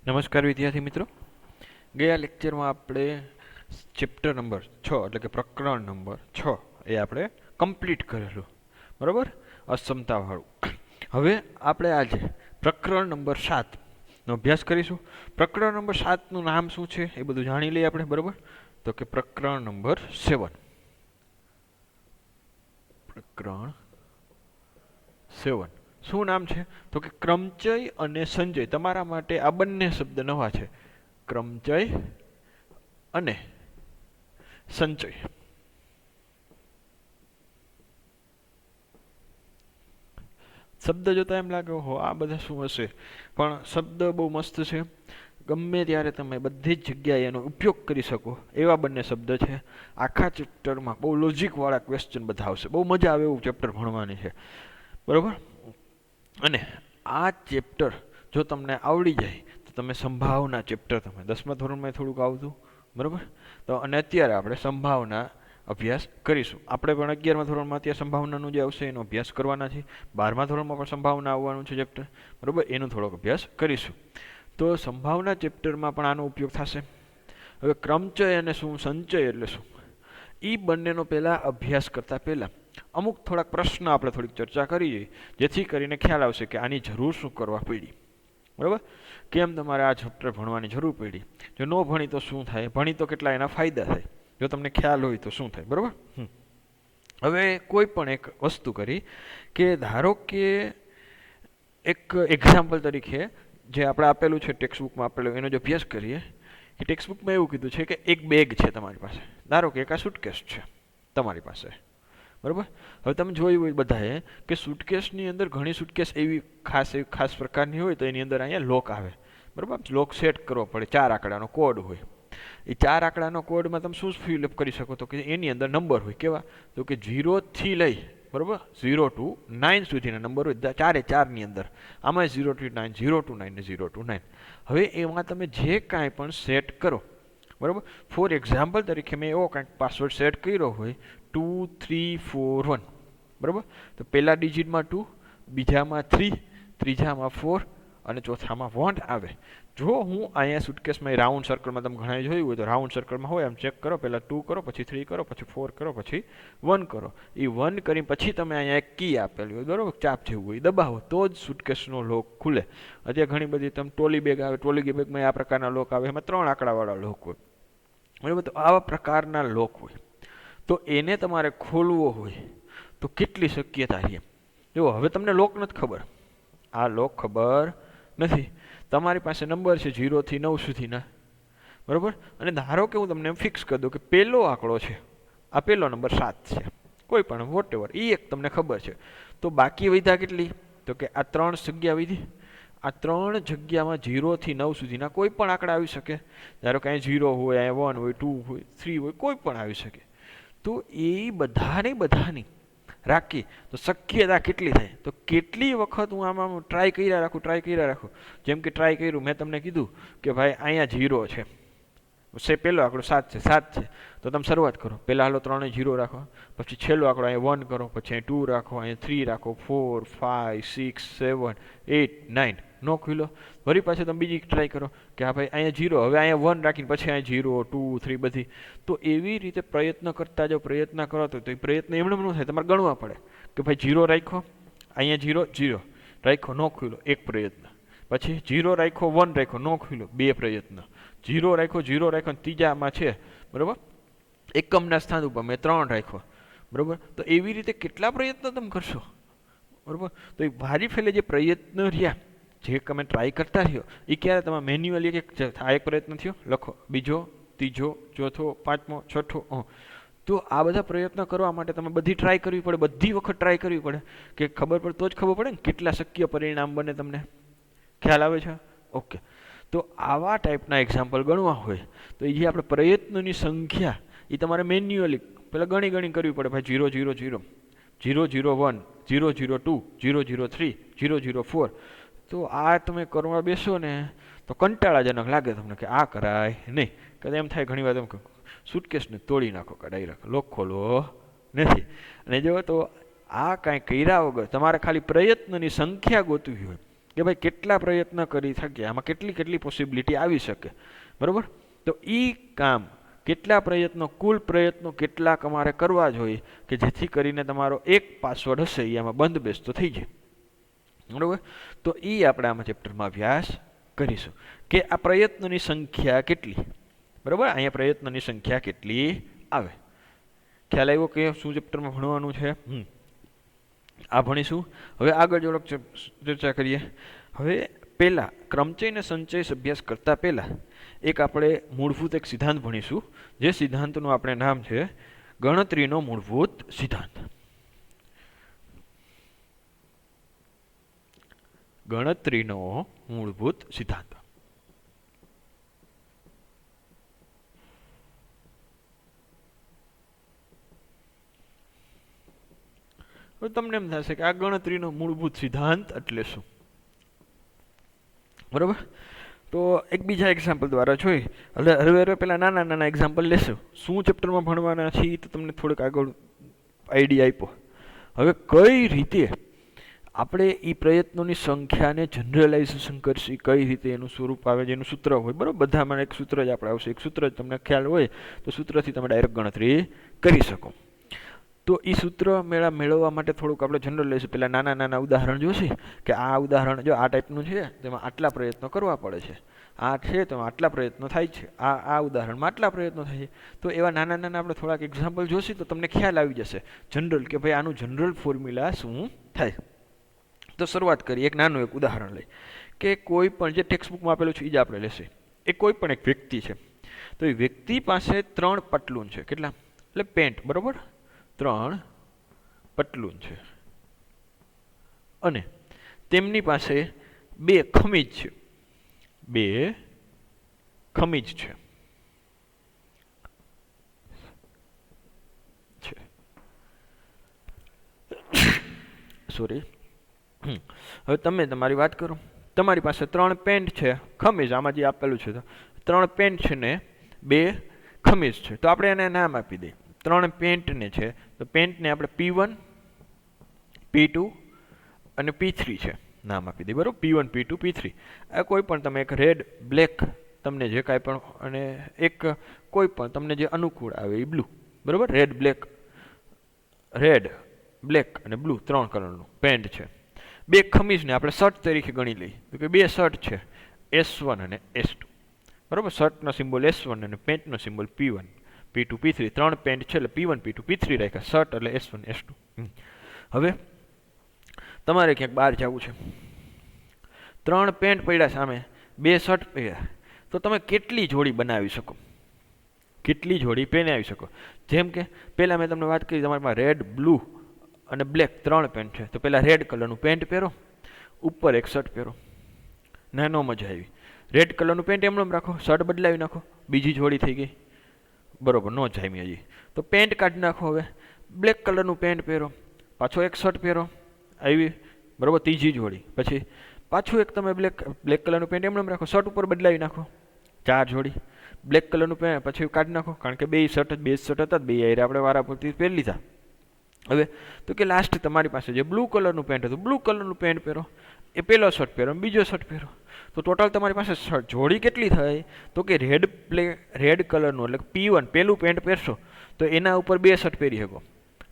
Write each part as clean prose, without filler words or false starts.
નમસ્કાર વિદ્યાર્થી મિત્રો, ગયા લેક્ચરમાં આપણે ચેપ્ટર નંબર 6 એટલે કે પ્રકરણ નંબર 6 એ આપણે કમ્પ્લીટ કરેલું, બરાબર, અસમતાવાળું. હવે આપણે આજે પ્રકરણ નંબર 7 નો અભ્યાસ કરીશું. પ્રકરણ નંબર 7નું નામ શું છે એ બધું જાણી લઈએ આપણે, બરાબર. તો કે પ્રકરણ નંબર 7, પ્રકરણ 7 શું નામ છે? તો કે ક્રમચય અને સંચય. તમારા માટે આ બંને શબ્દ નવા છે, ક્રમચય અને સંચય. શબ્દ જોતા એમ લાગે હો આ બધા શું હશે, પણ શબ્દ બહુ મસ્ત છે. ગમે ત્યારે તમે બધી જ જગ્યાએ એનો ઉપયોગ કરી શકો એવા બંને શબ્દ છે. આખા ચેપ્ટરમાં બહુ લોજિકવાળા ક્વેશ્ચન બધા આવશે, બહુ મજા આવે એવું ચેપ્ટર ભણવાની છે, બરાબર. અને આ ચેપ્ટર જો તમને આવડી જાય તો તમે સંભાવના ચેપ્ટર, તમે 10મા ધોરણમાં થોડુંક આવતું, બરાબર. તો અને અત્યારે આપણે સંભાવના અભ્યાસ કરીશું. આપણે પણ 11મા ધોરણમાં અત્યારે સંભાવનાનું જે આવશે એનો અભ્યાસ કરવાના છે. 12મા ધોરણમાં પણ સંભાવના આવવાનું છે ચેપ્ટર, બરાબર, એનો થોડોક અભ્યાસ કરીશું. તો સંભાવના ચેપ્ટરમાં પણ આનો ઉપયોગ થશે. હવે ક્રમચય અને શું સંચય એટલે શું, એ બંનેનો પહેલાં અભ્યાસ કરતાં પહેલાં અમુક થોડાક પ્રશ્ન આપણે થોડીક ચર્ચા કરીએ, જેથી કરીને ખ્યાલ આવશે કે આની જરૂર શું કરવા પડી, બરાબર. કેમ તમારે આ ચેપ્ટર ભણવાની જરૂર પડી, જો ન ભણી તો શું થાય, ભણી તો કેટલા એના ફાયદા થાય, જો તમને ખ્યાલ હોય તો શું થાય, બરાબર. હવે કોઈ પણ એક વસ્તુ કરી કે ધારો કે એક એક્ઝામ્પલ તરીકે જે આપણે આપેલું છે ટેક્સ્ટબુકમાં આપેલું એનો જો અભ્યાસ કરીએ, એ ટેક્સ્ટબુકમાં એવું કીધું છે કે એક બેગ છે તમારી પાસે, ધારો કે એક આ સુટકેસ છે તમારી પાસે, બરાબર. હવે તમે જોયું હોય બધાએ કે સુટકેસની અંદર ઘણી સુટકેસ એવી ખાસ પ્રકારની હોય તો એની અંદર અહીંયા લોક આવે, બરાબર. લોક સેટ કરવો પડે, 4 આંકડાનો કોડ હોય. એ 4 આંકડાનો કોડમાં તમે શું ફિલઅપ કરી શકો, તો કે એની અંદર નંબર હોય, કેવા, તો કે 0 થી લઈ, બરાબર, 0 to 9 સુધીના નંબર હોય, 4 અંદર. આમાં 0 to 9, 0 to 9 ને 0 to 9. હવે એમાં તમે જે કાંઈ પણ સેટ કરો, બરાબર. ફોર એક્ઝામ્પલ તરીકે મેં એવો કાંઈક પાસવર્ડ સેટ કર્યો હોય 2341, બરાબર. તો પહેલા ડિજિટમાં 2, બીજામાં 3, ત્રીજામાં 4 અને ચોથામાં 1 આવે. જો હું અહીંયા સુટકેસમાં રાઉન્ડ સર્કલમાં તમે ઘણા જોયું હોય તો રાઉન્ડ સર્કલમાં હોય, એમ ચેક કરો, પહેલાં 2 કરો, પછી 3 કરો, પછી 4 કરો, પછી 1 કરો. એ 1 કરી પછી તમે અહીંયા એક કી આપેલી હોય, બરાબર, ચાપ જેવું હોય, દબાવો તો જ સુટકેસનો લોક ખુલે. અત્યારે ઘણી બધી તમે ટ્રોલી બેગ આવે, ટ્રોલી બેગમાં આ પ્રકારના લોક આવે, એમાં 3 આંકડાવાળા લોક હોય, બરાબર. તો આવા પ્રકારના લોક હોય, તો એને તમારે ખોલવો હોય તો કેટલી શક્યતા છે. જો હવે તમને લોક નથી ખબર, આ લોક ખબર નથી, તમારી પાસે નંબર છે 0 થી 9 સુધીના, બરાબર. અને ધારો કે હું તમને એમ ફિક્સ કરી દઉં કે પહેલો આંકડો છે, આ પહેલો નંબર 7 છે, કોઈ પણ વોટેવર, એ એક તમને ખબર છે. તો બાકી વધ્યા કેટલી, તો કે આ 3 જગ્યા વધી, આ 3 જગ્યામાં 0 થી 9 સુધીના કોઈ પણ આંકડા આવી શકે. ધારો કે અહીં 0 હોય, અહીંયા 1 હોય, 2 હોય, 3 હોય, કોઈ પણ આવી શકે. તો એ બધાની રાખી તો શક્યતા કેટલી થાય, તો કેટલી વખત હું આમાં ટ્રાય કર્યા રાખું. જેમ કે ટ્રાય કર્યું, મેં તમને કીધું કે ભાઈ અહીંયા 0 છે, પહેલો આંકડો 7 છે, 7 છે, તો તમે શરૂઆત કરો, પહેલાં હાલો 3 0 રાખો, પછી છેલ્લો આંકડો અહીંયા 1 કરો, પછી અહીં 2 રાખો, અહીંયા 3 રાખો, 4 5 6 7 8 9, નો ખુલ્લો. વળી પાછું તમે બીજી ટ્રાય કરો કે હા ભાઈ અહીંયા 0, હવે અહીંયા 1 રાખીને પછી અહીંયા 0 2 3 બધી. તો એવી રીતે પ્રયત્ન કરતા જો પ્રયત્ન કરો તો એ પ્રયત્ન એમણે ન થાય, તમારે ગણવા પડે કે ભાઈ 0 રાખ્યો, અહીંયા 0 0 રાખ્યો, નો ખુલ્લો, એક પ્રયત્ન. પછી 0 રાખ્યો, 1 રાખ્યો, નો ખુલ્લો, 2 પ્રયત્ન. 0 રાખ્યો ત્રીજામાં છે, બરાબર, એકમના સ્થાન ઉપર મેં 3 રાખ્યો, બરાબર. તો એવી રીતે કેટલા પ્રયત્ન તમે કરશો, બરાબર. તો એ ભારી ફેલે જે પ્રયત્ન રહ્યા, જે તમે ટ્રાય કરતા રહ્યો, એ ક્યારે તમે મેન્યુઅલી આ એક પ્રયત્ન થયો લખો, બીજો, ત્રીજો, ચોથો, પાંચમો, છઠ્ઠો. તો આ બધા પ્રયત્ન કરવા માટે તમે બધી ટ્રાય કરવી પડે, બધી વખત ટ્રાય કરવી પડે, કે ખબર પડે તો જ ખબર પડે ને કેટલા શક્ય પરિણામ બને, તમને ખ્યાલ આવે છે? ઓકે. તો આવા ટાઈપના એક્ઝામ્પલ ગણવા હોય તો એ જે આપણે પ્રયત્નની સંખ્યા એ તમારે મેન્યુઅલી પહેલાં ગણી કરવી પડે. ભાઈ 0 0 0, 0 0 1, 0 0 2, 0 0 3, 0 0 4. તો આ તમે કરવા બેસો ને તો કંટાળાજનક લાગે તમને કે આ કરાય નહીં. કદાચ એમ થાય ઘણી વાર એમ સુટકેસને તોડી નાખો, કઢાઈ રાખો, લોક ખોલવો નથી. અને જો તો આ કાંઈ કર્યા વગર તમારે ખાલી પ્રયત્નની સંખ્યા ગોતવી હોય કે ભાઈ કેટલા પ્રયત્ન કરી શકીએ, આમાં કેટલી કેટલી પોસિબિલિટી આવી શકે, બરાબર. તો એ કામ કેટલા પ્રયત્નો, કુલ પ્રયત્નો કેટલાક અમારે કરવા જોઈએ કે જેથી કરીને તમારો એક પાસવર્ડ હશે એ આમાં બંધ બેસતો થઈ જાય, બરાબર. તો એ આપણે આમાં ચેપ્ટરમાં અભ્યાસ કરીશું કે આ પ્રયત્નોની સંખ્યા કેટલી, બરાબર. અહીંયા પ્રયત્નોની સંખ્યા કેટલી આવે. ખ્યાલ આવ્યો કે શું ચેપ્ટરમાં ભણવાનું છે? આ ભણીશું. હવે આગળ જરાક ચર્ચા કરીએ. હવે પહેલા ક્રમચય અને સંચય અભ્યાસ કરતા પહેલા એક આપણે મૂળભૂત એક સિદ્ધાંત ભણીશું, જે સિદ્ધાંતનું આપણે નામ છે ગણતરીનો મૂળભૂત સિદ્ધાંત. ગણતરીનો મૂળભૂત સિદ્ધાંત. તમને એમ થશે કે આ ગણતરીનો મૂળભૂત સિદ્ધાંત એટલે શું, બરાબર. તો એક બીજા એક્ઝામ્પલ દ્વારા જોઈ. હવે પેલા નાના નાના એક્ઝામ્પલ લેશું. શું ચેપ્ટરમાં ભણવાના છીએ તો તમને થોડુંક આગળ આઈડિયા આપ્યો. હવે કઈ રીતે આપણે એ પ્રયત્નોની સંખ્યાને જનરલાઇઝેશન કરશી, કઈ રીતે એનું સ્વરૂપ આવે, જેનું સૂત્ર હોય, બરાબર. બધામાં એક સૂત્ર જ આપણે આવશે. એક સૂત્ર જ તમને ખ્યાલ હોય તો સૂત્રથી તમે ડાયરેક્ટ ગણતરી કરી શકો. તો એ સૂત્ર મેળવવા માટે થોડુંક આપણે જનરલાઇઝ પેલા નાના નાના ઉદાહરણ જોશે કે આ ઉદાહરણ જો આ ટાઈપનું છે, તેમાં આટલા પ્રયત્નો કરવા પડે છે. આ છે તેમાં આટલા પ્રયત્નો થાય છે. આ ઉદાહરણમાં આટલા પ્રયત્નો થાય છે. તો એવા નાના નાના આપણે થોડાક એક્ઝામ્પલ જોશે તો તમને ખ્યાલ આવી જશે જનરલ કે ભાઈ આનું જનરલ ફોર્મ્યુલા શું થાય. તો શરૂઆત કરીએ એક નાનું એક ઉદાહરણ લઈ કે કોઈ પણ જે ટેક્સ્ટ બુકમાં આપેલું છે એ જ આપણે લેશે. એ કોઈ પણ એક વ્યક્તિ છે. તો એ વ્યક્તિ પાસે 3 પટલુન છે. કેટલા? એટલે પેન્ટ, બરાબર. 3 પટલુન છે અને તેમની પાસે 2 ખમીજ છે. 2 ખમીજ છે. સોરી. હવે તમે તમારી વાત કરો. તમારી પાસે 3 પેન્ટ છે, ખમીજ, આમાં જે આપેલું છે 3 પેન્ટ છે ને 2 ખમીજ છે. તો આપણે એને નામ આપી દઈએ. 3 પેન્ટને છે તો પેન્ટને આપણે P1, P2 અને P3 છે નામ આપી દઈએ, બરાબર. P1, P2, P3. આ કોઈ પણ તમે એક રેડ, બ્લેક, તમને જે કાંઈ પણ, અને એક કોઈ પણ તમને જે અનુકૂળ આવે એ બ્લુ, બરાબર. રેડ, બ્લેક અને બ્લુ 3 કલરનું પેન્ટ છે. 2 ખમીજને આપણે શર્ટ તરીકે ગણી લઈએ તો કે 2 શર્ટ છે, S1 અને S2, બરાબર. શર્ટનો સિમ્બોલ S1 અને પેન્ટનો symbol P1, P2, P3. 3 pant છે એટલે P1, P2, P3 રાખ્યા. શર્ટ એટલે S1, S2. હવે તમારે ક્યાંક બહાર જવું છે. 3 પેન્ટ પડ્યા સામે, 2 શર્ટ પડ્યા, તો તમે કેટલી જોડી બનાવી શકો, કેટલી જોડી પહેરાવી શકો? જેમ કે પહેલાં મેં તમને વાત કરી, તમારામાં રેડ, બ્લુ અને બ્લેક 3 પેન્ટ છે. તો પહેલાં રેડ કલરનું પેન્ટ પહેરો, ઉપર એક શર્ટ પહેરો. ના, નો મજા આવી. રેડ કલરનું પેન્ટ એમનેમ રાખો, શર્ટ બદલાવી નાખો, બીજી જોડી થઈ ગઈ, બરોબર. નો જામી હજી. તો પેન્ટ કાઢી નાખો. હવે બ્લેક કલરનું પેન્ટ પહેરો, પાછો એક શર્ટ પહેરો, આવી, બરોબર, ત્રીજી જોડી. પછી પાછું એક તમે બ્લેક કલરનું પેન્ટ એમનેમ રાખો, શર્ટ ઉપર બદલાવી નાખો, 4 જોડી. બ્લેક કલરનું પેન્ટ પછી કાઢી નાખો, કારણ કે 2 શર્ટ હતા, 2 આયરે આપણે વારા પૂરતી પહેરી લીધા. હવે તો કે લાસ્ટ તમારી પાસે જે બ્લુ કલરનું પેન્ટ હતું, બ્લુ કલરનું પેન્ટ પહેરો, એ પહેલો શર્ટ પહેરો, બીજો શર્ટ પહેરો. તો ટોટલ તમારી પાસે જોડી કેટલી થાય? તો કે રેડ કલરનું એટલે P1 પહેલું પેન્ટ પહેરશો તો એના ઉપર 2 શર્ટ પહેરી શકો,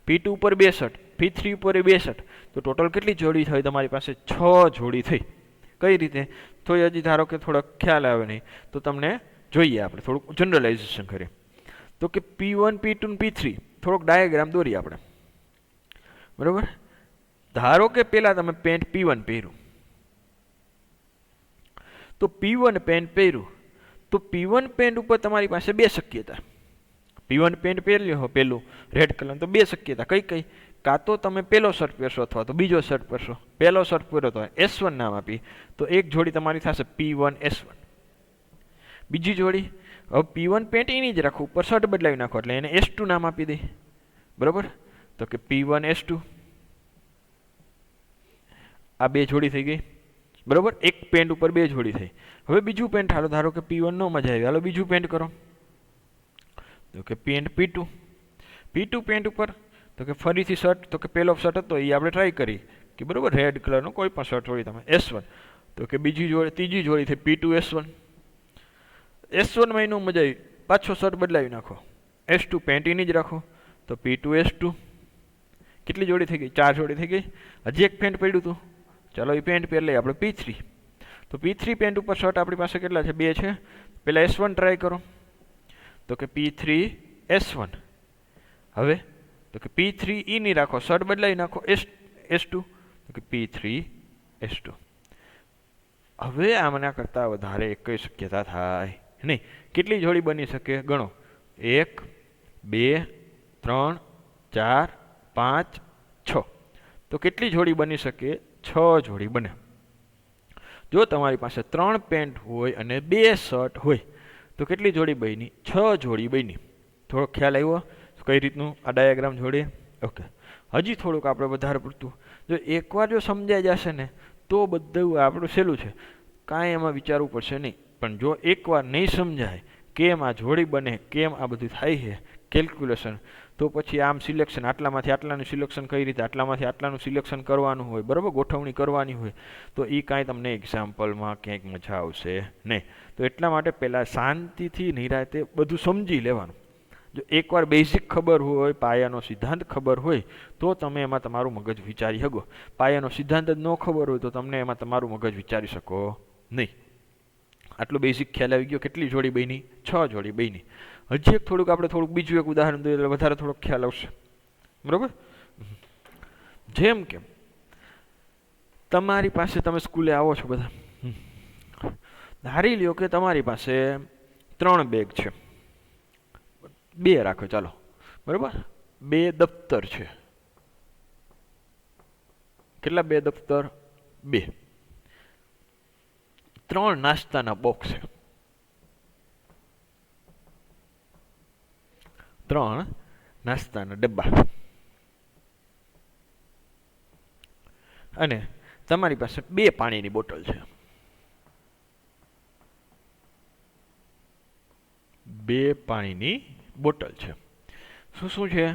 P2 ઉપર 2 શર્ટ, P3 ઉપર 2 શર્ટ. તો ટોટલ કેટલી જોડી થઈ તમારી પાસે? 6 જોડી થઈ. કઈ રીતે? તો હજી ધારો કે થોડોક ખ્યાલ આવે નહીં તો તમને જોઈએ, આપણે થોડુંક જનરલાઇઝેશન કરીએ. તો કે P1, P2 અને P3 થોડોક ડાયાગ્રામ દોરીએ આપણે, બરાબર. ધારો કે પહેલાં તમે પેન્ટ P1 પહેર્યું, તો P1 પેન્ટ પહેર્યું તો P1 પેન્ટ ઉપર તમારી પાસે 2 શક્યતા. P1 પેન્ટ પહેરી લો પહેલું રેડ કલર, તો 2 શક્યતા. કઈ? કાં તો તમે પહેલો શર્ટ પહેરશો અથવા તો બીજો શર્ટ પહેરશો. પહેલો શર્ટ પહેરો તો S1 નામ આપી, તો એક જોડી તમારી થશે P1 S1. બીજી જોડી, હવે P1 પેન્ટ એની જ રાખો, ઉપર શર્ટ બદલાવી નાખો એટલે એને S2 નામ આપી દે, બરાબર. તો કે P1 S2. આ 2 જોડી થઈ ગઈ, બરાબર. એક પેન્ટ ઉપર 2 જોડી થઈ. હવે બીજું પેન્ટ હાલો, ધારો કે P1 નો મજા આવી, હાલો બીજું પેન્ટ કરો. તો કે પેન્ટ P2 પેન્ટ ઉપર, તો કે ફરીથી શર્ટ, તો કે પહેલો શર્ટ હતો એ આપણે ટ્રાય કરી કે બરાબર રેડ કલરનો કોઈ પણ શર્ટ હોય તમે S1. તો કે બીજી જોડી, ત્રીજી જોડી થઈ P2S1. S1માં એનું મજા આવી, પાછો શર્ટ બદલાવી નાખો, S2 પેન્ટ એની જ રાખો, તો P2S2. કેટલી જોડી થઈ ગઈ? 4 જોડી થઈ ગઈ. હજી એક પેન્ટ પડ્યું હતું, ચાલો એ પેન્ટ પહેર લઈએ આપણે P3. તો P3 પેન્ટ ઉપર શર્ટ આપણી પાસે કેટલા છે? 2 છે. પહેલાં S1 ટ્રાય કરો, તો કે P3S1. હવે તો કે P3 E ની રાખો, શર્ટ બદલાવી નાખો, S2, તો કે P3S2. હવે આમના કરતાં વધારે એક શક્યતા થાય નહીં. કેટલી જોડી બની શકે? ગણો, 1 2 3 4 5 6. તો કેટલી જોડી બની શકે? 6 જોડી બને. જો તમારી પાસે 3 પેન્ટ હોય અને 2 શર્ટ હોય તો કેટલી જોડી બની? 6 જોડી બની. થોડો ખ્યાલ આવ્યો કઈ રીતનું આ ડાયાગ્રામ જોડે? ઓકે. હજી થોડુંક આપણે વધારે પડતું જો એકવાર જો સમજાઈ જશે ને તો બધું આપણું સહેલું છે, કાંઈ એમાં વિચારવું પડશે નહીં. પણ જો એકવાર નહીં સમજાય કેમ આ જોડી બને, કેમ આ બધું થાય છે કેલ્ક્યુલેશન, તો પછી આમ સિલેક્શન, આટલામાંથી આટલાનું સિલેક્શન કઈ રીતે, આટલામાંથી આટલાનું સિલેક્શન કરવાનું હોય, બરાબર, ગોઠવણી કરવાની હોય, તો એ કાંઈ તમને એક્ઝામ્પલમાં ક્યાંક મજા આવશે નહીં. તો એટલા માટે પહેલાં શાંતિથી નિરાતે બધું સમજી લેવાનું. જો એકવાર બેઝિક ખબર હોય, પાયાનો સિદ્ધાંત ખબર હોય તો તમે એમાં તમારું મગજ વિચારી શકો. પાયાનો સિદ્ધાંત જ ન ખબર હોય તો તમને એમાં તમારું મગજ વિચારી શકો નહીં. આટલો બેઝિક ખ્યાલ આવી ગયો. કેટલી જોડી બની? 6 જોડી બની. હજી એક થોડુંક આપણે થોડુંક બીજું એક ઉદાહરણ દઈએ એટલે વધારે થોડોક ખ્યાલ આવશે, બરાબર. જેમ કે તમારી પાસે, તમે સ્કૂલે આવો છો બધા, ધારી લ્યો કે તમારી પાસે 3 બેગ છે, 2 રાખો ચાલો, બરાબર. 2 દફતર છે. કેટલા? 2 દફતર, 2. 3 નાસ્તાના બોક્સ છે, 3 નાસ્તાના ડબ્બા, અને તમારી પાસે 2 પાણીની બોટલ છે. 2 પાણીની બોટલ છે. શું શું છે?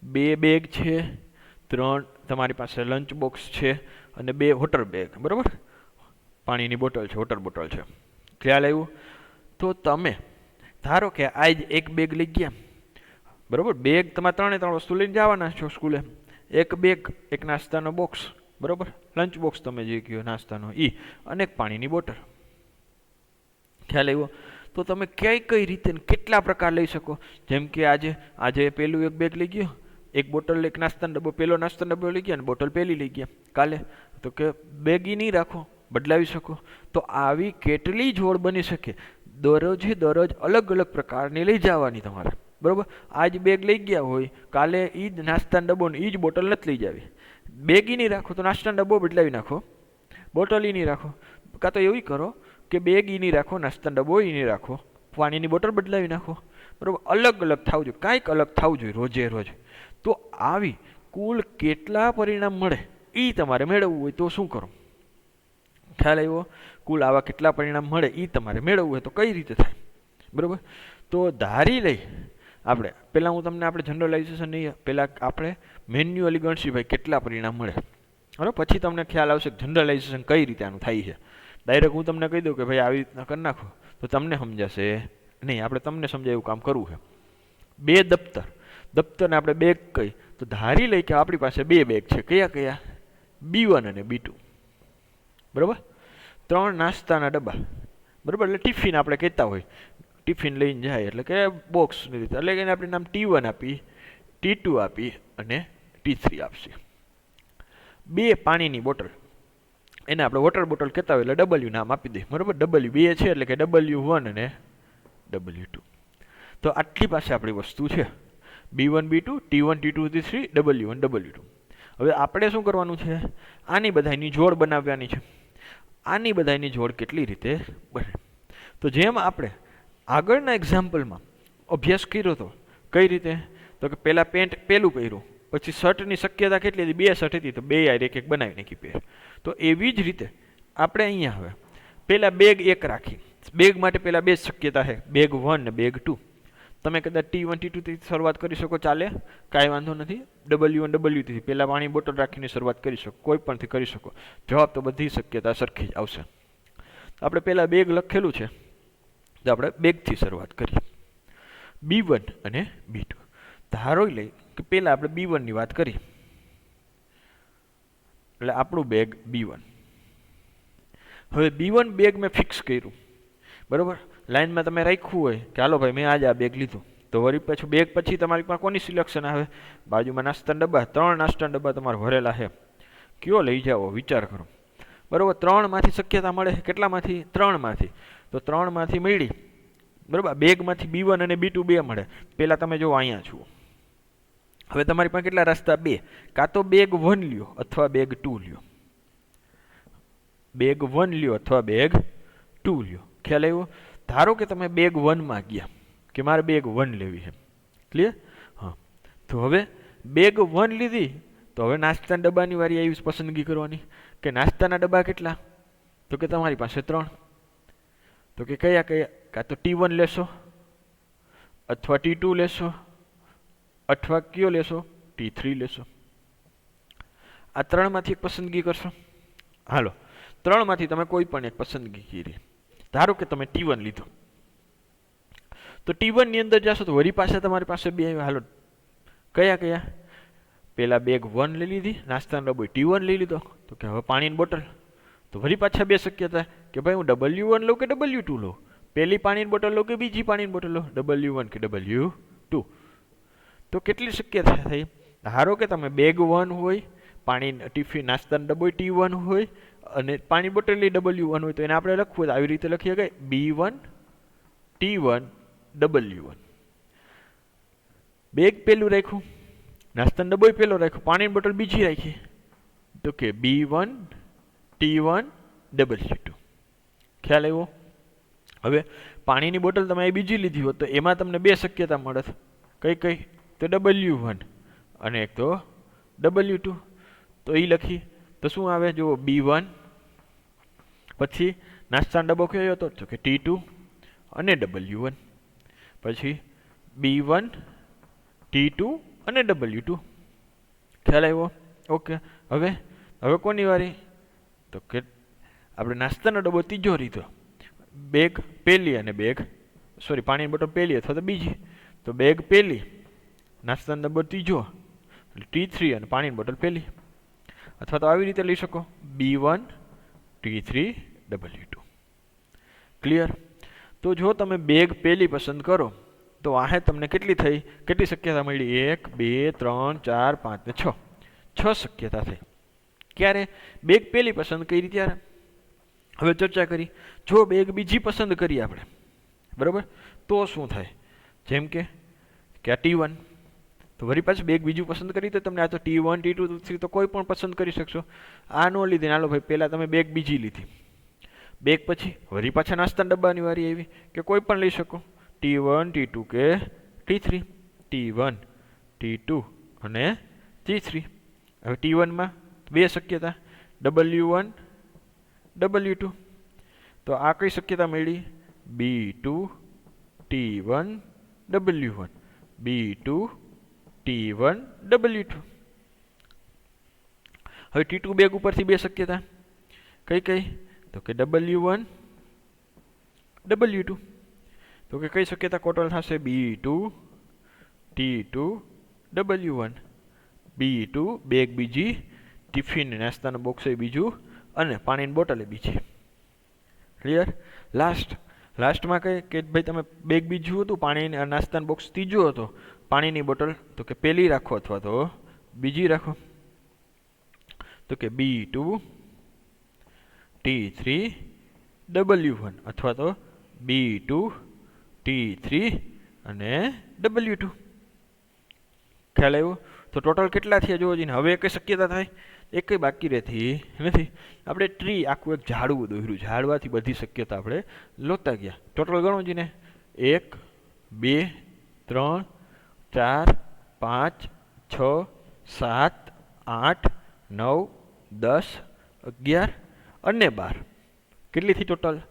2 બેગ છે, 3 તમારી પાસે લંચ બોક્સ છે, અને 2 વોટર બેગ, બરાબર. પાણીની બોટલ છે, વોટર બોટલ છે. ખ્યાલ આવ્યું? તો તમે ધારો કે આજ એક બેગ લઈ ગયા, બરાબર. બેગ તમારે 3 વસ્તુ લઈને જવાના છો સ્કૂલે. એક બેગ, એક નાસ્તાનો બોક્સ, બરાબર, લંચ બોક્સ તમે જે કહો નાસ્તાનો એ, અને એક પાણીની બોટલ. ખ્યાલ આવ્યો? તો તમે કઈ રીતે કેટલા પ્રકાર લઈ શકો? જેમ કે આજે પેલું એક બેગ લઈ ગયો, એક બોટલ, એક નાસ્તાનો ડબ્બો, પેલો નાસ્તાનો ડબ્બો લઈ ગયા અને બોટલ પેલી લઈ ગયા. કાલે તો કે બેગ ઈ નહીં રાખો, બદલાવી શકો. તો આવી કેટલી જોડ બની શકે? દરરોજે દરરોજ અલગ અલગ પ્રકારની લઈ જવાની તમારે, બરાબર. આજ બેગ લઈ ગયા હોય, કાલે એ જ નાસ્તાનો ડબ્બો ને એ જ બોટલ નથી લઈ જાવી. બેગ ઈ નહીં રાખો તો નાસ્તાનો ડબ્બો બદલાવી નાખો, બોટલ ઈ નહીં રાખો. કાં તો એવું કરો કે બેગ ઈ નહીં રાખો, નાસ્તાનો ડબ્બો ઈ નહીં રાખો, પાણીની બોટલ બદલાવી નાખો, બરાબર. અલગ અલગ થવું જોઈએ, કાંઈક અલગ થવું જોઈએ રોજે રોજ. તો આવી કુલ કેટલા પરિણામ મળે એ તમારે મેળવવું હોય તો શું કરો? ખ્યાલ આવ્યો? કુલ આવા કેટલા પરિણામ મળે એ તમારે મેળવવું હોય તો કઈ રીતે થાય, બરાબર. તો ધારી લઈ આપણે પહેલાં, હું તમને આપણે જનરલાઇઝેશન નહીં, પહેલાં આપણે મેન્યુઅલી ગણશી ભાઈ કેટલા પરિણામ મળે, બરાબર. પછી તમને ખ્યાલ આવશે કે જનરલાઇઝેશન કઈ રીતે આનું થાય છે. ડાયરેક્ટ હું તમને કહી દઉં કે ભાઈ આવી રીતના કરી નાખો તો તમને સમજાશે નહીં. આપણે તમને સમજાય એવું કામ કરવું છે. 2 દફતર, દફતરને આપણે બેગ કહી તો ધારી લઈ કે આપણી પાસે 2 બેગ છે. કયા કયા? B1 અને B2, બરાબર. 3 નાસ્તાના ડબ્બા, બરાબર. એટલે ટિફિન આપણે કહેતા હોય, ટિફિન લઈને જાય એટલે કે બોક્સની રીતે, એટલે કે આપણે નામ T1 આપી, T2 આપી અને T3 આપશે. 2 પાણીની બોટલ, એને આપણે વોટર બોટલ કહેતા હોય એટલે W નામ આપી દઈએ, બરાબર. W2 છે એટલે કે W1 અને W2. તો આટલી પાસે આપણી વસ્તુ છે, B1 B2 T1 T2 T3 W1 W2. હવે આપણે શું કરવાનું છે? આની બધાની જોડ બનાવવાની છે. આની બધાની જોડ કેટલી રીતે બને? તો જેમ આપણે આગળના એક્ઝામ્પલમાં અભ્યાસ કર્યો હતો, કઈ રીતે? તો કે પહેલાં પેન્ટ પહેલું પહેર્યું, પછી શર્ટની શક્યતા કેટલી હતી? 2 શર્ટ હતી તો 2 યાર એક બનાવી નાખી પેર. તો એવી જ રીતે આપણે અહીંયા હવે પહેલાં બેગ 1 રાખી. બેગ માટે પહેલાં 2 શક્યતા છે, બેગ 1 ને બેગ 2. તમે કદાચ T1 T2 થી શરૂઆત કરી શકો, ચાલે, કાંઈ વાંધો નથી. W1 W2 થી પહેલાં પાણી બોટલ રાખીને શરૂઆત કરી શકો, કોઈ પણથી કરી શકો. જવાબ તો બધી શક્યતા સરખી જ આવશે. આપણે પહેલાં બેગ લખેલું છે, તો આપણે બેગથી શરૂઆત કરીએ. B1 અને B2 ધારો લઈ કે પહેલાં આપણે B1 ની વાત કરી, એટલે આપણું બેગ B1. હવે B1 બેગ મેં ફિક્સ કર્યું, બરાબર. લાઇનમાં તમે રાખ્યું હોય કે હાલો ભાઈ મેં આજે આ બેગ લીધું, તો વળી પાછું બેગ પછી તમારી પાસે કોની સિલેક્શન આવે? બાજુમાં નાસ્તાના ડબ્બા, 3 નાસ્તાના ડબ્બા તમારે ભરેલા છે, કયો લઈ જાઓ વિચાર કરો, બરાબર. 3માંથી શક્યતા મળે, કેટલામાંથી? 3માંથી. તો 3માંથી મળી, બરાબર. બેગમાંથી B1 અને B2 બે મળે. પહેલાં તમે જો અહીંયા જુઓ, હવે તમારી પાસે કેટલા રસ્તા? 2. કાં તો બેગ 1 લ્યો અથવા બેગ 2 લ્યો, બેગ 1 લ્યો અથવા બેગ 2 લ્યો. ખ્યાલ આવ્યો? ધારો કે તમે બેગ 1માં ગયા કે મારે બેગ 1 લેવી છે, ક્લિયર? હા. તો હવે બેગ 1 લીધી, તો હવે નાસ્તાના ડબ્બાની વારી આવી પસંદગી કરવાની કે નાસ્તાના ડબ્બા કેટલા? તો કે તમારી પાસે 3. તો કે કયા કયા? કાં તો T1 લેશો અથવા T2 લેશો અથવા કયો લેશો? T3 લેશો. આ 3માંથી એક પસંદગી કરશો. હાલો, 3માંથી તમે કોઈ પણ એક પસંદગી કરી. ધારો કે તમે T1 લીધો, તો T1 ની અંદર જશો તો વળી પાસે તમારી પાસે 2 આવ્યા. હાલો, કયા કયા? પહેલા બેગ 1 લઈ લીધી, નાસ્તાનો ડબ્બો T1 લઈ લીધો. તો કે હવે પાણીની બોટલ, તો વળી પાછા 2 શક્યતા કે ભાઈ હું W1 લઉં કે W2 લઉં, પહેલી પાણીની બોટલ લઉં કે બીજી પાણીની બોટલ લઉં, W1 કે W2. તો કેટલી શક્યતા થઈ? ધારો કે તમે બેગ 1 હોય, પાણી ટિફિન નાસ્તાનો ડબ્બો T1 હોય અને પાણી બોટલ W1 હોય, તો એને આપણે લખવું તો આવી રીતે લખીએ કે B1 T1 W1. બેગ પેલું રાખ્યું, નાસ્તાનો ડબ્બો પેલો રાખ્યો, પાણીની બોટલ બીજી રાખી, તો કે B1 T1 W2. ખ્યાલ આવ્યો? હવે પાણીની બોટલ તમે એ બીજી લીધી હોત તો એમાં તમને 2 શક્યતા મળે. કઈ કઈ? તો W1 અને એક તો W2. તો એ લખી તો શું આવે? જુઓ, B1 પછી નાસ્તાનો ડબ્બો કયો હતો? તો કે T2 અને W1. પછી B1 T2 અને W2. ખ્યાલ આવ્યો? ઓકે. હવે કોની વારી? તો કે આપણે નાસ્તાનો ડબ્બો ત્રીજો લીધો, બેગ પહેલી અને બેગ પાણીની બોટલ પહેલી અથવા તો બીજી. તો બેગ પહેલી, નાસ્તાનો ડબ્બો ત્રીજો, એટલે T3 અને પાણીની બોટલ પહેલી. અથવા તો આવી રીતે લઈ શકો, B1 T3 W2. ક્લિયર? તો જો તમે બેગ પહેલી પસંદ કરો તો આ તમને કેટલી થઈ? કેટલી શક્યતા મળી? 1 2 3 4 5 ને 6. 6 શક્યતા થઈ. ક્યારે? બેગ પહેલી પસંદ કરી ત્યારે. હવે ચર્ચા કરી, જો બેગ બીજી પસંદ કરી આપણે, બરાબર, તો શું થાય? જેમ કે આ T1, તો વળી પાછું બેગ બીજું પસંદ કરી તો તમને આ તો T1 T2 T3 તો કોઈ પણ પસંદ કરી શકશો. આ ન લીધી, હાલો ભાઈ પહેલાં તમે બેગ બીજી લીધી, બેગ પછી વળી પાછા નાસ્તાના ડબ્બાની વારી આવી કે કોઈ પણ લઈ શકો, T1 T2 કે T3, T1 T2 અને T3. હવે T1માં 2 શક્યતા, W1 W2. તો આ કઈ શક્યતા મળી? B2 T1 W1, B2 T1 W2. હવે T2 બેગ ઉપરથી 2 શક્યતા, કઈ કઈ? તો કે W1 W2. તો કે કઈ શક્યતા ટોટલ થશે? B2 T2 W1, B2 bag બીજી, ટિફિન નાસ્તાનું બોક્સ એ બીજું અને પાણીની બોટલ એ બીજી. ક્લિયર? લાસ્ટમાં કઈ કે ભાઈ તમે બેગ બીજું હતું, પાણી નાસ્તાનું બોક્સ ત્રીજો હતો, પાણીની બોટલ તો કે પહેલી રાખો અથવા તો બીજી રાખો. તો કે B2 T3 W1 અથવા તો B2 T3 અને W2. ખ્યાલ આવ્યો? તો ટોટલ કેટલા થયા જોવો જઈને. હવે કઈ શક્યતા થાય? એક બાકી રહેતી નથી. આપણે ટ્રી આખું એક ઝાડવું દોર્યું, ઝાડવાથી બધી શક્યતા આપણે લોતા ગયા. ટોટલ ગણો જઈને 1 2 3 4 5 6 7 8 9 10 11 અને 12. કેટલી થઈ ટોટલ?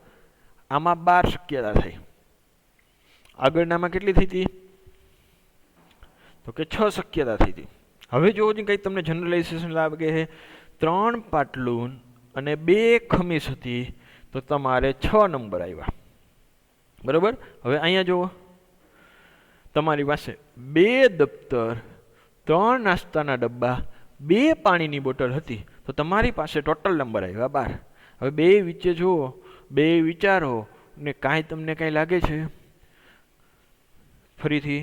આમાં 12 શક્યતા થઈ. આગળનામાં કેટલી થઈ હતી? તો કે 6 શક્યતા થઈ હતી. હવે જો કંઈ તમને જનરલાઇઝેશન લાગે છે 3 પાટલુન અને 2 ખમીસ હતી તો તમારે 6 નંબર આવ્યા. બરાબર. હવે અહીંયા જુઓ, તમારી પાસે 2 દફતર, 3 નાસ્તાના ડબ્બા, 2 પાણીની બોટલ હતી તો તમારી પાસે ટોટલ નંબર આવ્યા 12. હવે બે વચ્ચે જુઓ, બે વિચારો ને કાંઈ તમને કાંઈ લાગે છે? ફરીથી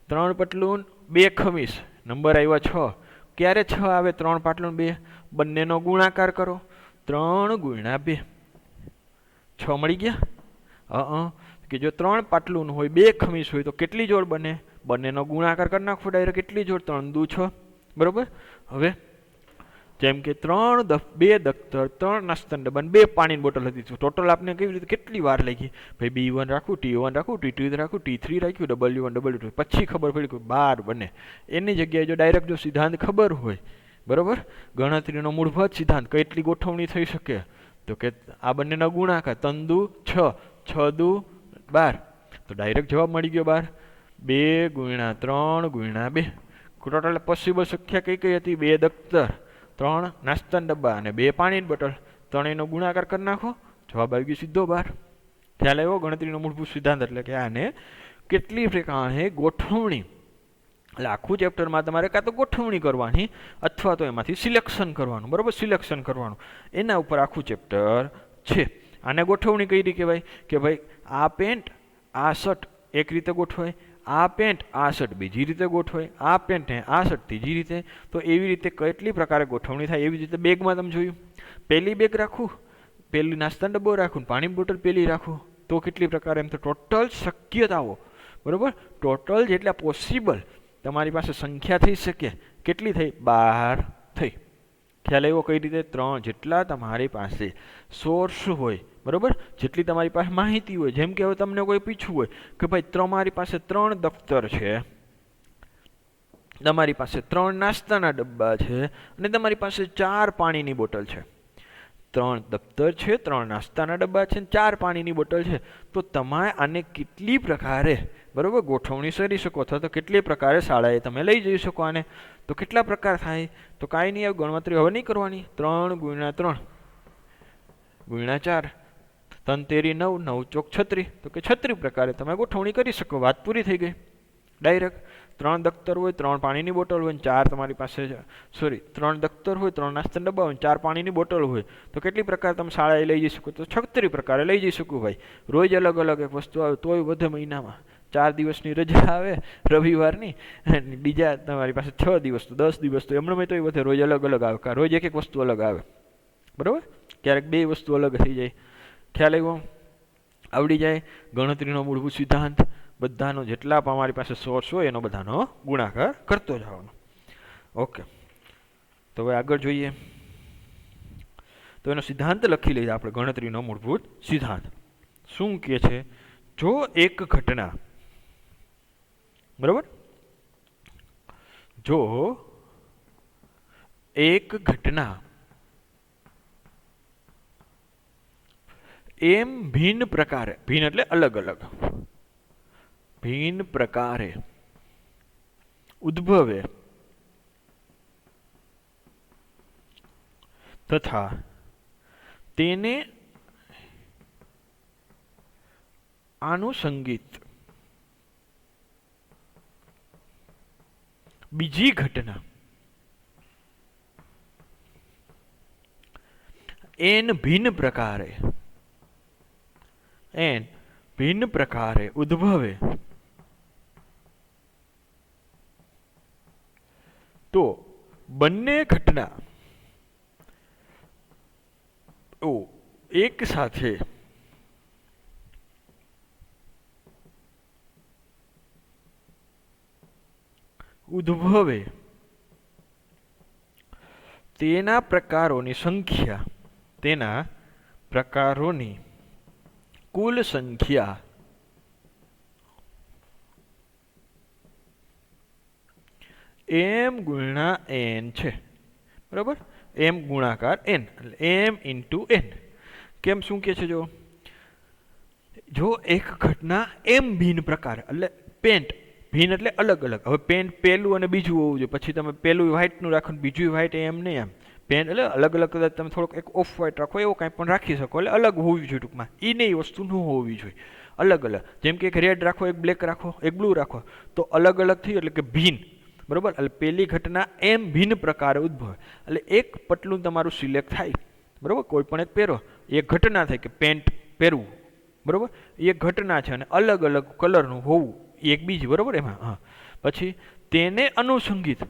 3 પટલુન 2 ખમીસ, નંબર આવ્યા 6. ક્યારે 6 આવે? 3 પાટલુન 2, બંનેનો ગુણાકાર કરો, 3 ગુણ્યા 2, 6 મળી ગયા. કે જો 3 પાટલુન હોય 2 ખમીસ હોય તો કેટલી જોડ બને? બંનેનો ગુણાકાર કરી નાખો ડાયરેક્ટ. કેટલી જોડ? 3 દુ 6. બરોબર. હવે જેમ કે 2 દફતર, 3 નાસ્તાના ડબ્બા, 2 પાણીની બોટલ હતી તો ટોટલ આપને કેવી રીતે કેટલી વાર લાગી? ભાઈ B1 રાખું, T1 રાખું, T2 રાખું, T3 રાખ્યું, W1 W2, પછી ખબર પડી કે 12 બને. એની જગ્યાએ જો ડાયરેક્ટ જો સિદ્ધાંત ખબર હોય, બરોબર, ગણતરીનો મૂળભૂત સિદ્ધાંત કેટલી ગોઠવણી થઈ શકે? તો કે આ બંનેના ગુણાકાર, 3 દુ 6, 6 દુ 12, તો ડાયરેક્ટ જવાબ મળી ગયો 12. 2 ગુણ્યા 3 ગુણ્યા 2, ટોટલ પોસિબલ સંખ્યા કઈ કઈ હતી? 2 દફતર, 3 નાસ્તાના ડબ્બા અને 2 પાણીની બોટલ, ત્રણેયનો ગુણાકાર કરી નાખો, જવાબ આવી ગયો સીધો 12. ખ્યાલ આવ્યો? ગણતરીનો મૂળભૂત સિદ્ધાંત એટલે કે આને કેટલી પ્રકારે ગોઠવણી, એટલે આખું ચેપ્ટરમાં તમારે કાં તો ગોઠવણી કરવાની અથવા તો એમાંથી સિલેક્શન કરવાનું. બરાબર, સિલેક્શન કરવાનું, એના ઉપર આખું ચેપ્ટર છે. આને ગોઠવણી કઈ રીતે કહેવાય? કે ભાઈ આ પેન્ટ આ શર્ટ એક રીતે ગોઠવાય, આ પેન્ટ આ શર્ટ બીજી રીતે ગોઠવાય, આ પેન્ટ ને આ શર્ટ ત્રીજી રીતે. તો એવી રીતે કેટલી પ્રકારે ગોઠવણી થાય. એવી રીતે બેગમાં તમે જોયું, પહેલી બેગ રાખું, પહેલી નાસ્તાનો ડબ્બો રાખું, પાણીની બોટલ પહેલી રાખું, તો કેટલી પ્રકારે. એમ તો ટોટલ શક્યતાઓ, બરાબર, ટોટલ જેટલા પોસિબલ તમારી પાસે સંખ્યા થઈ શકે કેટલી થઈ? 12 થઈ. ખ્યાલ આવ્યો? કઈ રીતે? 3 જેટલા તમારી પાસે સોર્સ હોય, બરાબર, જેટલી તમારી પાસે માહિતી હોય. જેમ કે હવે તમને કોઈ પૂછવું હોય કે ભાઈ તમારી પાસે 3 દફતર છે, તમારી પાસે 3 નાસ્તાના ડબ્બા છે અને તમારી પાસે 4 પાણીની બોટલ છે. 3 દફતર છે, 3 નાસ્તાના ડબ્બા છે, 4 પાણીની બોટલ છે. તો તમે આને કેટલી પ્રકારે, બરાબર, ગોઠવણી કરી શકો અથવા તો કેટલી પ્રકારે શાળાએ તમે લઈ જઈ શકો આને? તો કેટલા પ્રકાર થાય? તો કાંઈ નહીં, ગણતરી હવે નહીં કરવાની. 3 ગુણ્યા 3 ગુણ્યા 4, 3 તેરી 9, 9 ચોક 36, તો કે 36 પ્રકારે તમે ગોઠવણી કરી શકો. વાત પૂરી થઈ ગઈ. ડાયરેક્ટ 3 દફતર હોય, 3 પાણીની બોટલ હોય, 4 તમારી પાસે, સોરી, 3 દફતર હોય, 3 નાસ્તાના ડબ્બા હોય, 4 પાણીની બોટલ હોય, તો કેટલી પ્રકાર તમે શાળાએ લઈ જઈ શકો? તો 36 પ્રકારે લઈ જઈ શકો. ભાઈ રોજ અલગ અલગ એક વસ્તુ આવે તોય વધે મહિનામાં 4 દિવસની રજા આવે રવિવારની, અને બીજા તમારી પાસે 6 દિવસ, તો 10 દિવસ, તો એમણે તોય વધે. રોજ અલગ અલગ આવે, રોજ એક એક વસ્તુ અલગ આવે, બરાબર. ક્યારેક 2 વસ્તુ અલગ થઈ જાય. ખ્યાલ આવ્યો? આવડી જાય. ગણતરીનો મૂળભૂત સિદ્ધાંત, બધાનો જેટલા પણ અમારી પાસે સોર્સ હોય એનો બધાનો ગુણાકાર કરતો જવાનો. ઓકે, તો હવે આગળ જોઈએ. તો એનો સિદ્ધાંત લખી લઈએ આપણે. ગણતરીનો મૂળભૂત સિદ્ધાંત શું કહે છે? જો એક ઘટના, બરાબર, જો એક ઘટના એમ ભિન્ન પ્રકારે, ભિન્ન એટલે અલગ અલગ, ભિન્ન પ્રકારે ઉદ્ભવે તથા તેને આનુષંગિક બીજી ઘટના એન ભિન્ન પ્રકારે ઉદ્ભવે તો બંને ઘટના એક સાથે ઉદ્ભવે તેના પ્રકારોની સંખ્યા, તેના પ્રકારોની કુલ સંખ્યા m ગુણ્યા n છે. બરાબર, m ગુણાકાર n, એટલે m ઇન્ટુ n. કેમ? શું કે છે? જો જો એક ઘટના એમ ભિન્ન પ્રકાર એટલે પેન્ટ ભિન્ન એટલે અલગ અલગ. હવે પેન્ટ પહેલું અને બીજું હોવું જોઈએ, પછી તમે પહેલું વ્હાઇટનું રાખો ને બીજું વ્હાઇટ, એમ નહીં. એમ પેન્ટ એટલે અલગ અલગ, કદાચ તમે થોડોક એક ઓફ વ્હાઇટ રાખો, એવું કાંઈ પણ રાખી શકો, એટલે અલગ હોવી જોઈએ ટૂંકમાં. એ નહીં, વસ્તુ ન હોવી જોઈએ અલગ અલગ. જેમ કે એક રેડ રાખો, એક બ્લેક રાખો, એક બ્લુ રાખો, તો અલગ અલગ થયું એટલે કે ભિન્ન. બરાબર. એટલે પહેલી ઘટના એમ ભિન્ન પ્રકારે ઉદ્ભવે એટલે એક પટલું તમારું સિલેક્ટ થાય. બરાબર. કોઈ પણ એક પહેરો, એ ઘટના થાય કે પેન્ટ પહેરવું. બરાબર. એ ઘટના છે અને અલગ અલગ કલરનું હોવું એક બીજી. બરાબર. એમાં હા, પછી તેને અનુસંગિત,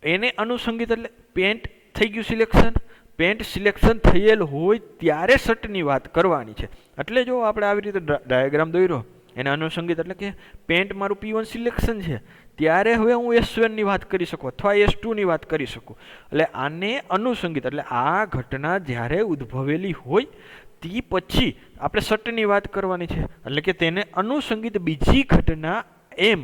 એને અનુસંગિત એટલે પેન્ટ થઈ ગયું સિલેક્શન. પેન્ટ સિલેક્શન થયેલ હોય ત્યારે શર્ટની વાત કરવાની છે. એટલે જો આપણે આવી રીતે ડાયાગ્રામ દોર્યો, એને અનુસંગિત એટલે કે પેન્ટ મારું P1 સિલેક્શન છે ત્યારે હવે હું S1ની વાત કરી શકું અથવા S2ની વાત કરી શકું. એટલે આને અનુસંગિત એટલે આ ઘટના જ્યારે ઉદ્ભવેલી હોય તે પછી આપણે શર્ટની વાત કરવાની છે. એટલે કે તેને અનુસંગિત બીજી ઘટના એમ,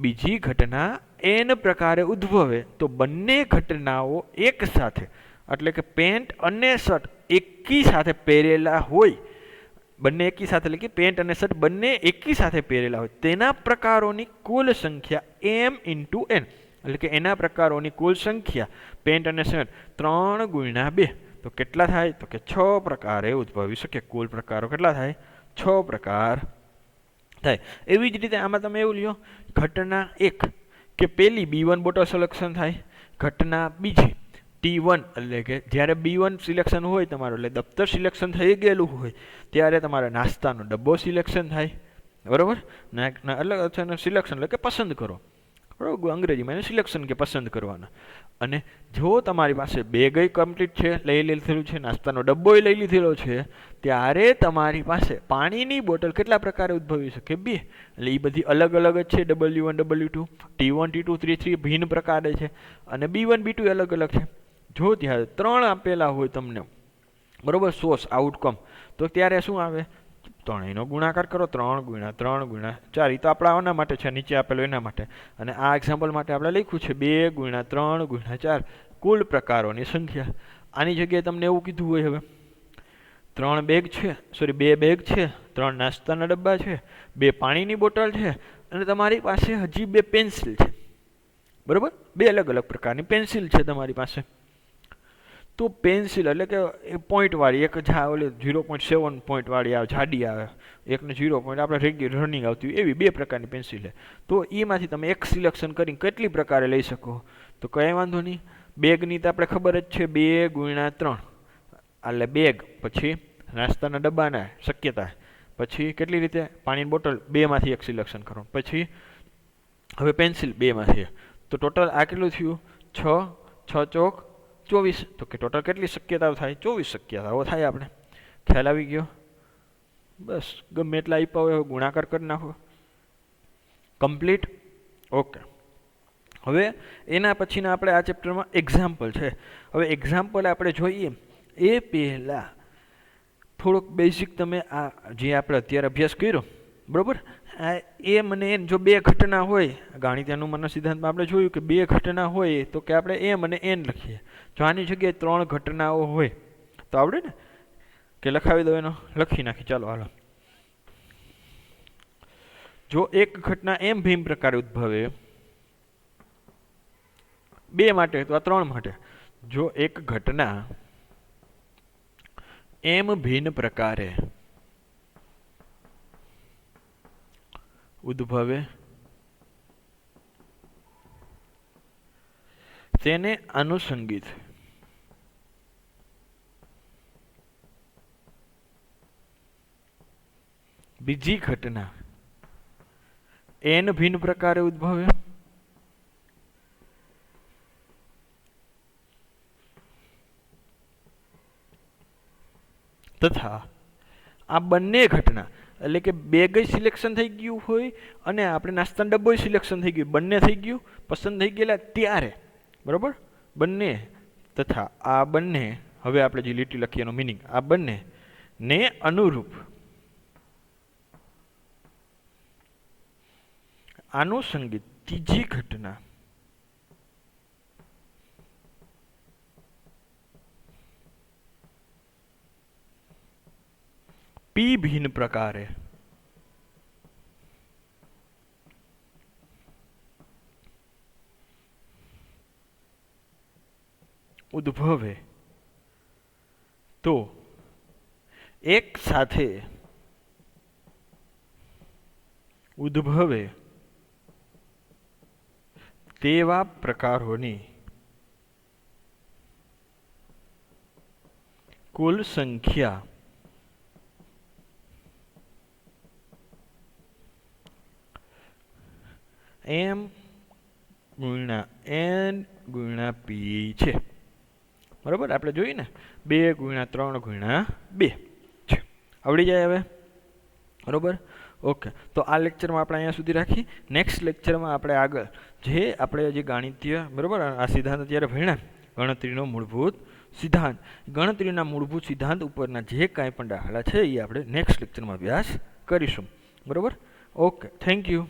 બીજી ઘટના એન પ્રકારે ઉદ્ભવે તો બંને ઘટનાઓ એક સાથે, એટલે કે પેન્ટ અને શર્ટ એકી સાથે પહેરેલા હોય, બંને એકી સાથે એટલે કે પેન્ટ અને શર્ટ બંને એકી સાથે પહેરેલા હોય, તેના પ્રકારોની કુલ સંખ્યા એમ ઇન્ટુ એન, એટલે કે એના પ્રકારોની કુલ સંખ્યા પેન્ટ અને શર્ટ 3 ગુણ્યા 2, તો કેટલા થાય? તો કે 6 પ્રકારે ઉદ્ભવી શકે. કુલ પ્રકારો કેટલા થાય? 6 પ્રકાર થાય. એવી જ રીતે આમાં તમે એવું લ્યો, ઘટના એક કે પેલી B1 બોટલ સિલેક્શન થાય, ઘટના બીજી T1 એટલે કે જ્યારે B1 સિલેક્શન હોય તમારું, એટલે દફતર સિલેક્શન થઈ ગયેલું હોય ત્યારે તમારે નાસ્તાનો ડબ્બો સિલેક્શન થાય. બરાબર. એટલે સિલેક્શન એટલે કે પસંદ કરો. બરાબર. અંગ્રેજીમાં એને સિલેક્શન કે પસંદ કરવાના. અને જો તમારી પાસે બેગ કમ્પ્લીટ છે, લઈ લીધેલું છે, નાસ્તાનો ડબ્બો લઈ લીધેલો છે, ત્યારે તમારી પાસે પાણીની બોટલ કેટલા પ્રકારે ઉદ્ભવી શકે? 2. એટલે એ બધી અલગ અલગ જ છે. W1 W2 T1 T2 T3 ભિન્ન પ્રકારે છે અને B1 B2 અલગ અલગ છે. જો ત્યારે 3 આપેલા હોય તમને, બરાબર, સોર્સ આઉટકમ, તો ત્યારે શું આવે? ત્રણેયનો ગુણાકાર કરો, 3 ગુણ્યા 3 ગુણ્યા 4. એ તો આપણા આના માટે છે, નીચે આપેલો એના માટે. અને આ એક્ઝામ્પલ માટે આપણે લખ્યું છે 2 ગુણ્યા 3 ગુણ્યા 4 કુલ પ્રકારોની સંખ્યા. આની જગ્યાએ તમને એવું કીધું હોય, હવે 3 બેગ છે, સોરી 2 બેગ છે, 3 નાસ્તાના ડબ્બા છે, 2 પાણીની બોટલ છે અને તમારી પાસે હજી 2 પેન્સિલ છે. બરાબર. 2 અલગ અલગ પ્રકારની પેન્સિલ છે તમારી પાસે. તો પેન્સિલ એટલે કે પોઈન્ટવાળી, એક ઓલી 0.7 પોઈન્ટવાળી આવે, જાડી આવે, એકને 0 પોઈન્ટ આપણે રેગ્યુલર રનિંગ આવતી હોય, એવી 2 પ્રકારની પેન્સિલ છે. તો એમાંથી તમે એક સિલેક્શન કરીને કેટલી પ્રકારે લઈ શકો? તો કંઈ વાંધો નહીં. બેગની તો આપણે ખબર જ છે 2 ગુણ્યા 3, એટલે બેગ, પછી નાસ્તાના ડબ્બાના શક્યતા, પછી કેટલી રીતે પાણીની બોટલ 2માંથી એક સિલેક્શન કરો, પછી હવે પેન્સિલ 2માંથી. તો ટોટલ આ કેટલું થયું? 6 6 ચોક 24. તો કે ટોટલ કેટલી શક્યતાઓ થાય? 24 શક્યતાઓ થાય. આપણે ખ્યાલ આવી ગયો? બસ ગમે એટલા આપ્યા હોય ગુણાકાર કરી નાખો. કમ્પ્લીટ. ઓકે. હવે એના પછીના આપણે આ ચેપ્ટરમાં એક્ઝામ્પલ છે. હવે એક્ઝામ્પલ આપણે જોઈએ એ પહેલાં થોડોક બેઝિક તમે આ જે આપણે અત્યારે અભ્યાસ કર્યો, બરાબર, એ મને જો 2 ઘટના હોય, ગાણિતીય અનુમાનના સિદ્ધાંતમાં આપણે જોયું કે 2 ઘટના હોય તો કે આપણે એમ અને એન લખીએ. જો આની જગ્યાએ 3 ઘટનાઓ હોય તો આવડે ને, કે લખાવી દો, એનો લખી નાખી. ચાલો હાલો. જો એક ઘટના એમ ભિન્ન પ્રકારે ઉદ્ભવે 2 માટે તો આ 3 માટે. જો એક ઘટના એમ ભિન્ન પ્રકારે ઉદ્ભવે તેને અનુસંગિત બીજી ઘટના એન ભિન્ન પ્રકારે ઉદ્ભવે તથા આ બંને ઘટના એટલે કે બેગ સિલેક્શન થઈ ગયું હોય અને આપણે નાસ્તાનો ડબ્બો સિલેક્શન થઈ ગયું, બંને થઈ ગયું, પસંદ થઈ ગયેલા ત્યારે, બરાબર, બંને તથા આ બંને, હવે આપણે જે લીટી લખીએ એનો મિનિંગ, આ બંને ને અનુરૂપ આનુષંગિક ત્રીજી ઘટના पी भिन्न प्रकारे उद्भवे तो एक साथे उद्भवे तेवा प्रकारोनी कुल संख्या एम गुणा एन गुणा पी छे। बराबर આપણે જોઈએ ને 2 ગુણ્યા 3 ગુણ્યા 2 છે આવડી જાય હવે બરાબર ઓકે તો આ લેક્ચરમાં આપણે અહીંયા સુધી રાખી નેક્સ્ટ લેક્ચરમાં આપણે આગળ જે આપણે જે ગણિતીય બરાબર આ સિદ્ધાંત અત્યારે ભણ્યા ગણતરીનો મૂળભૂત સિદ્ધાંત ગણતરીના મૂળભૂત સિદ્ધાંત ઉપરના જે કાંઈ પણ દાખલા છે એ આપણે નેક્સ્ટ લેક્ચરમાં અભ્યાસ કરીશું બરાબર ઓકે થેન્ક યુ।